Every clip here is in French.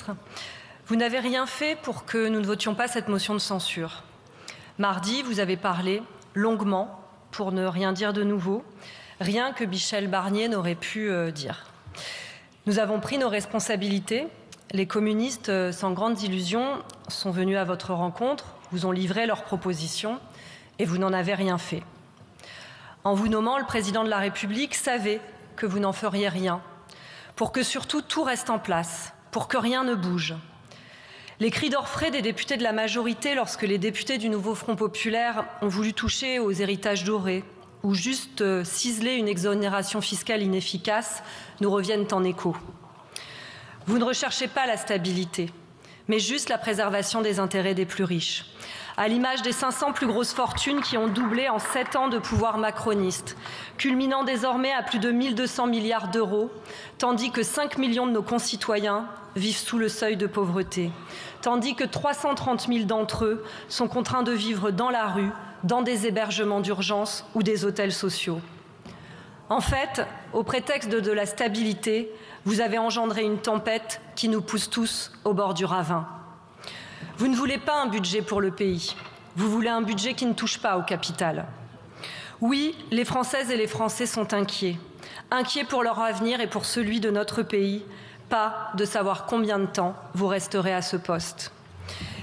ministre, vous n'avez rien fait pour que nous ne votions pas cette motion de censure. Mardi, vous avez parlé longuement, pour ne rien dire de nouveau, rien que Michel Barnier n'aurait pu dire. Nous avons pris nos responsabilités. Les communistes, sans grandes illusions, sont venus à votre rencontre, vous ont livré leurs propositions et vous n'en avez rien fait. En vous nommant, le président de la République savait que vous n'en feriez rien, pour que surtout tout reste en place, pour que rien ne bouge. Les cris d'orfraie des députés de la majorité lorsque les députés du nouveau Front populaire ont voulu toucher aux héritages dorés ou juste ciseler une exonération fiscale inefficace nous reviennent en écho. Vous ne recherchez pas la stabilité, mais juste la préservation des intérêts des plus riches. À l'image des 500 plus grosses fortunes qui ont doublé en 7 ans de pouvoir macroniste, culminant désormais à plus de 1200 milliards d'euros, tandis que 5 millions de nos concitoyens vivent sous le seuil de pauvreté, tandis que 330 000 d'entre eux sont contraints de vivre dans la rue, dans des hébergements d'urgence ou des hôtels sociaux. En fait, au prétexte de la stabilité, vous avez engendré une tempête qui nous pousse tous au bord du ravin. Vous ne voulez pas un budget pour le pays. Vous voulez un budget qui ne touche pas au capital. Oui, les Françaises et les Français sont inquiets. Inquiets pour leur avenir et pour celui de notre pays, pas de savoir combien de temps vous resterez à ce poste.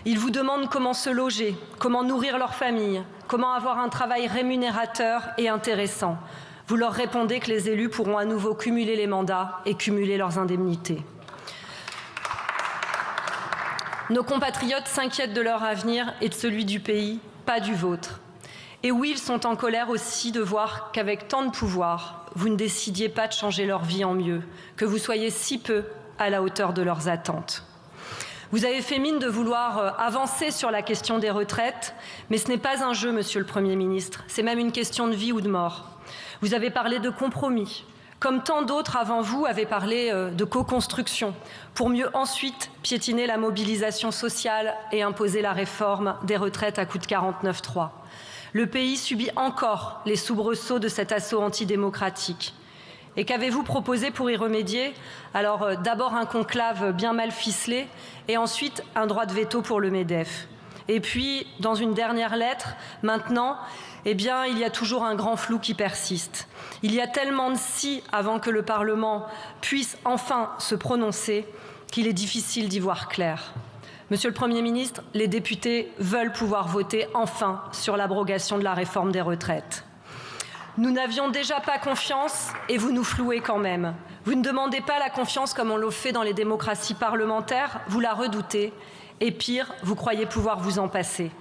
Ils vous demandent comment se loger, comment nourrir leur famille, comment avoir un travail rémunérateur et intéressant. Vous leur répondez que les élus pourront à nouveau cumuler les mandats et cumuler leurs indemnités. Nos compatriotes s'inquiètent de leur avenir et de celui du pays, pas du vôtre. Et oui, ils sont en colère aussi de voir qu'avec tant de pouvoir, vous ne décidiez pas de changer leur vie en mieux, que vous soyez si peu à la hauteur de leurs attentes. Vous avez fait mine de vouloir avancer sur la question des retraites, mais ce n'est pas un jeu, Monsieur le Premier ministre, c'est même une question de vie ou de mort. Vous avez parlé de compromis, comme tant d'autres avant vous avaient parlé de co-construction, pour mieux ensuite piétiner la mobilisation sociale et imposer la réforme des retraites à coup de 49.3. Le pays subit encore les soubresauts de cet assaut antidémocratique. Et qu'avez-vous proposé pour y remédier? Alors d'abord un conclave bien mal ficelé et ensuite un droit de veto pour le MEDEF. Et puis, dans une dernière lettre, maintenant, eh bien, il y a toujours un grand flou qui persiste. Il y a tellement de si avant que le Parlement puisse enfin se prononcer qu'il est difficile d'y voir clair. Monsieur le Premier ministre, les députés veulent pouvoir voter enfin sur l'abrogation de la réforme des retraites. Nous n'avions déjà pas confiance et vous nous flouez quand même. Vous ne demandez pas la confiance comme on le fait dans les démocraties parlementaires, vous la redoutez et pire, vous croyez pouvoir vous en passer.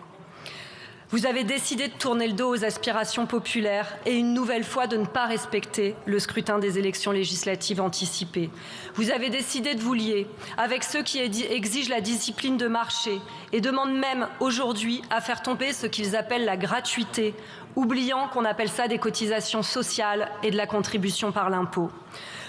Vous avez décidé de tourner le dos aux aspirations populaires et une nouvelle fois de ne pas respecter le scrutin des élections législatives anticipées. Vous avez décidé de vous lier avec ceux qui exigent la discipline de marché et demandent même aujourd'hui à faire tomber ce qu'ils appellent la gratuité, oubliant qu'on appelle ça des cotisations sociales et de la contribution par l'impôt.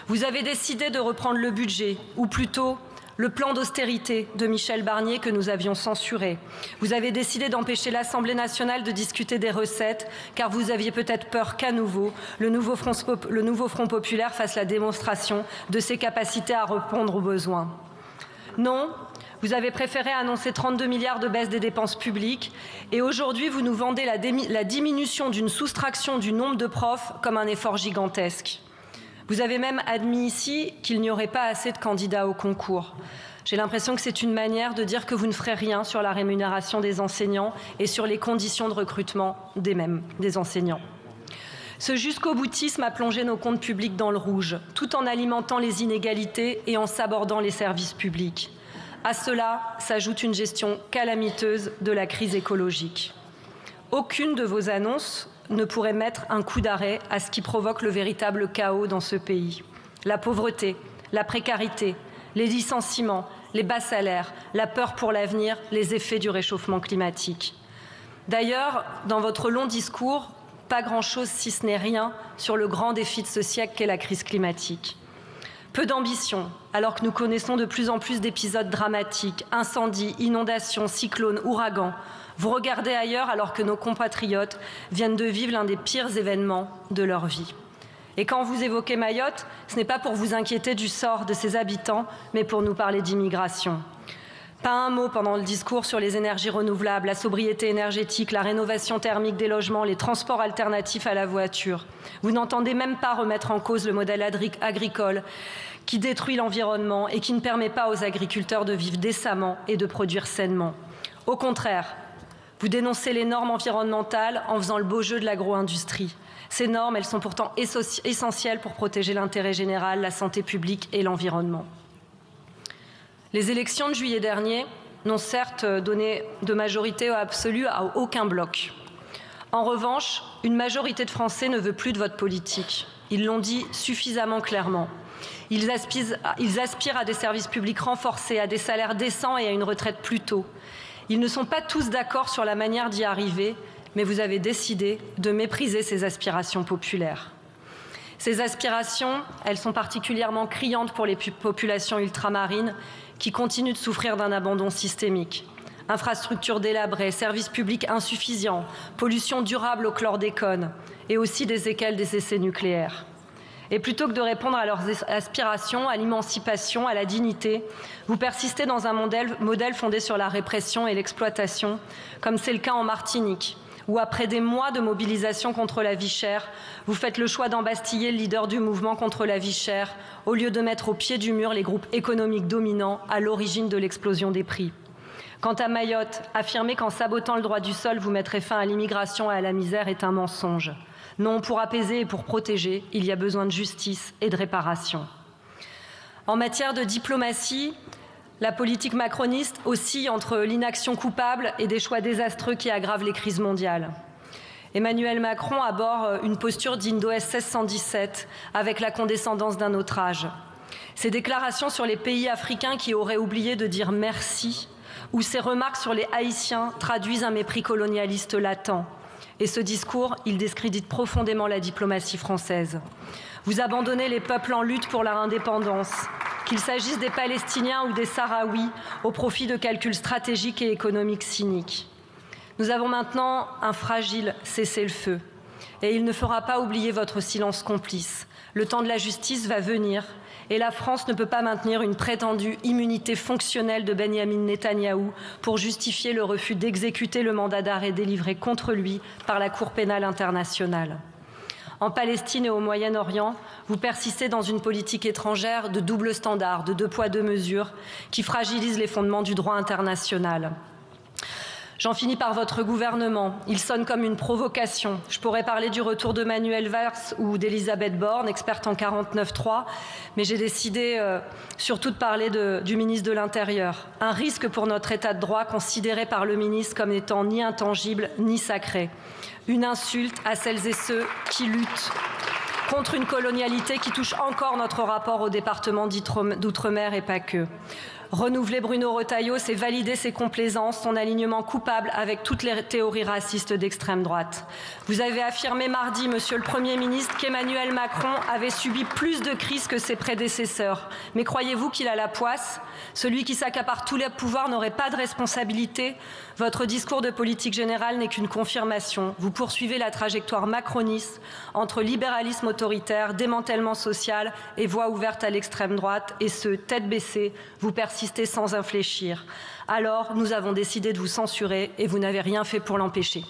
Vous avez décidé de reprendre le budget, ou plutôt le plan d'austérité de Michel Barnier que nous avions censuré. Vous avez décidé d'empêcher l'Assemblée nationale de discuter des recettes, car vous aviez peut-être peur qu'à nouveau, le nouveau Front populaire fasse la démonstration de ses capacités à répondre aux besoins. Non, vous avez préféré annoncer 32 milliards de baisse des dépenses publiques et aujourd'hui vous nous vendez la diminution d'une soustraction du nombre de profs comme un effort gigantesque. Vous avez même admis ici qu'il n'y aurait pas assez de candidats au concours. J'ai l'impression que c'est une manière de dire que vous ne ferez rien sur la rémunération des enseignants et sur les conditions de recrutement des enseignants. Ce jusqu'au-boutisme a plongé nos comptes publics dans le rouge, tout en alimentant les inégalités et en sabordant les services publics. À cela s'ajoute une gestion calamiteuse de la crise écologique. Aucune de vos annonces ne pourrait mettre un coup d'arrêt à ce qui provoque le véritable chaos dans ce pays. La pauvreté, la précarité, les licenciements, les bas salaires, la peur pour l'avenir, les effets du réchauffement climatique. D'ailleurs, dans votre long discours, pas grand-chose si ce n'est rien sur le grand défi de ce siècle qu'est la crise climatique. Peu d'ambition, alors que nous connaissons de plus en plus d'épisodes dramatiques, incendies, inondations, cyclones, ouragans. Vous regardez ailleurs alors que nos compatriotes viennent de vivre l'un des pires événements de leur vie. Et quand vous évoquez Mayotte, ce n'est pas pour vous inquiéter du sort de ses habitants, mais pour nous parler d'immigration. Pas un mot pendant le discours sur les énergies renouvelables, la sobriété énergétique, la rénovation thermique des logements, les transports alternatifs à la voiture. Vous n'entendez même pas remettre en cause le modèle agricole qui détruit l'environnement et qui ne permet pas aux agriculteurs de vivre décemment et de produire sainement. Au contraire, vous dénoncez les normes environnementales en faisant le beau jeu de l'agro-industrie. Ces normes, elles sont pourtant essentielles pour protéger l'intérêt général, la santé publique et l'environnement. Les élections de juillet dernier n'ont certes donné de majorité absolue à aucun bloc. En revanche, une majorité de Français ne veut plus de votre politique. Ils l'ont dit suffisamment clairement. Ils aspirent à des services publics renforcés, à des salaires décents et à une retraite plus tôt. Ils ne sont pas tous d'accord sur la manière d'y arriver, mais vous avez décidé de mépriser ces aspirations populaires. Ces aspirations, elles sont particulièrement criantes pour les populations ultramarines qui continuent de souffrir d'un abandon systémique. Infrastructures délabrées, services publics insuffisants, pollution durable au chlordécone et aussi des séquelles des essais nucléaires. Et plutôt que de répondre à leurs aspirations, à l'émancipation, à la dignité, vous persistez dans un modèle fondé sur la répression et l'exploitation, comme c'est le cas en Martinique, où après des mois de mobilisation contre la vie chère, vous faites le choix d'embastiller le leader du mouvement contre la vie chère, au lieu de mettre au pied du mur les groupes économiques dominants à l'origine de l'explosion des prix. Quant à Mayotte, affirmer qu'en sabotant le droit du sol, vous mettrez fin à l'immigration et à la misère est un mensonge. Non, pour apaiser et pour protéger, il y a besoin de justice et de réparation. En matière de diplomatie, la politique macroniste oscille entre l'inaction coupable et des choix désastreux qui aggravent les crises mondiales. Emmanuel Macron aborde une posture digne d'OS 1617 avec la condescendance d'un autre âge. Ses déclarations sur les pays africains qui auraient oublié de dire merci ou ses remarques sur les Haïtiens traduisent un mépris colonialiste latent. Et ce discours, il discrédite profondément la diplomatie française. Vous abandonnez les peuples en lutte pour leur indépendance, qu'il s'agisse des Palestiniens ou des Sahraouis, au profit de calculs stratégiques et économiques cyniques. Nous avons maintenant un fragile cessez-le-feu, et il ne fera pas oublier votre silence complice. Le temps de la justice va venir, et la France ne peut pas maintenir une prétendue immunité fonctionnelle de Benyamin Netanyahou pour justifier le refus d'exécuter le mandat d'arrêt délivré contre lui par la Cour pénale internationale. En Palestine et au Moyen-Orient, vous persistez dans une politique étrangère de double standard, de deux poids, deux mesures, qui fragilise les fondements du droit international. J'en finis par votre gouvernement. Il sonne comme une provocation. Je pourrais parler du retour de Manuel Valls ou d'Elisabeth Borne, experte en 49.3, mais j'ai décidé surtout de parler du ministre de l'Intérieur. Un risque pour notre État de droit considéré par le ministre comme n'étant ni intangible ni sacré. Une insulte à celles et ceux qui luttent contre une colonialité qui touche encore notre rapport au département d'outre-mer et pas que. Renouveler Bruno Retailleau, c'est valider ses complaisances, son alignement coupable avec toutes les théories racistes d'extrême droite. Vous avez affirmé mardi, Monsieur le Premier ministre, qu'Emmanuel Macron avait subi plus de crises que ses prédécesseurs. Mais croyez-vous qu'il a la poisse? Celui qui s'accapare tous les pouvoirs n'aurait pas de responsabilité? Votre discours de politique générale n'est qu'une confirmation. Vous poursuivez la trajectoire macroniste entre libéralisme autoritaire, démantèlement social et voie ouverte à l'extrême droite, et ce, tête baissée, vous persistez sans infléchir. Alors, nous avons décidé de vous censurer et vous n'avez rien fait pour l'empêcher.